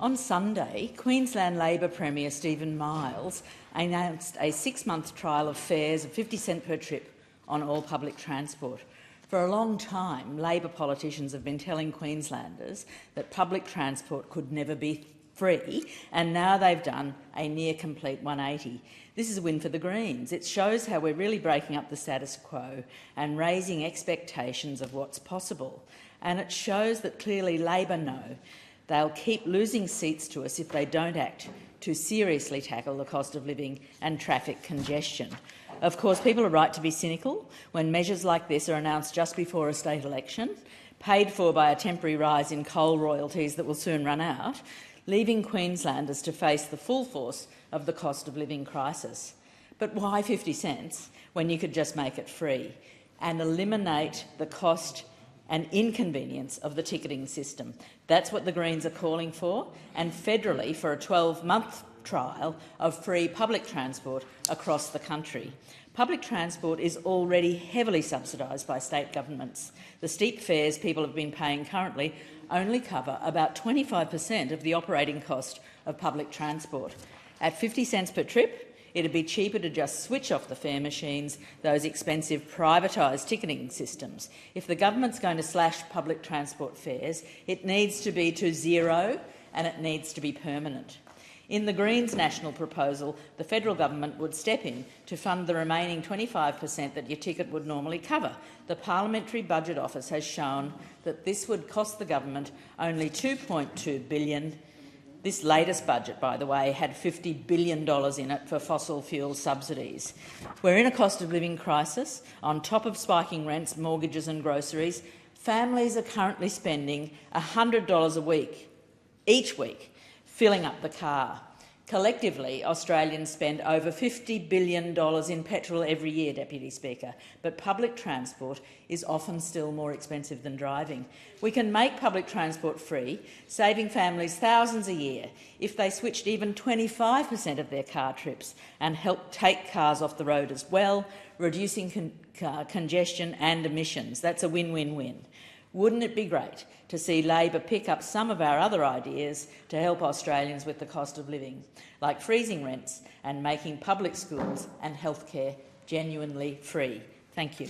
On Sunday, Queensland Labor Premier Stephen Miles announced a 6-month trial of fares of 50 cents per trip on all public transport. For a long time, Labor politicians have been telling Queenslanders that public transport could never be free, and now they've done a near-complete 180. This is a win for the Greens. It shows how we're really breaking up the status quo and raising expectations of what's possible. And it shows that clearly Labor know they'll keep losing seats to us if they don't act to seriously tackle the cost of living and traffic congestion. Of course, people are right to be cynical when measures like this are announced just before a state election, paid for by a temporary rise in coal royalties that will soon run out, leaving Queenslanders to face the full force of the cost of living crisis. But why 50 cents when you could just make it free and eliminate the cost and inconvenience of the ticketing system? That's what the Greens are calling for, and federally for a 12-month trial of free public transport across the country. Public transport is already heavily subsidised by state governments. The steep fares people have been paying currently only cover about 25% of the operating cost of public transport. At 50 cents per trip, it'd be cheaper to just switch off the fare machines, those expensive privatised ticketing systems. If the government's going to slash public transport fares, it needs to be to zero and it needs to be permanent. In the Greens' national proposal, the federal government would step in to fund the remaining 25% that your ticket would normally cover. The Parliamentary Budget Office has shown that this would cost the government only $2.2 billion. This latest budget, by the way, had $50 billion in it for fossil fuel subsidies. We're in a cost of living crisis. On top of spiking rents, mortgages and groceries, families are currently spending $100 a week, each week, filling up the car. Collectively, Australians spend over $50 billion in petrol every year, Deputy Speaker, but public transport is often still more expensive than driving. We can make public transport free, saving families thousands a year if they switched even 25% of their car trips and help take cars off the road as well, reducing congestion and emissions. That's a win-win-win. Wouldn't it be great to see Labor pick up some of our other ideas to help Australians with the cost of living, like freezing rents and making public schools and healthcare genuinely free? Thank you.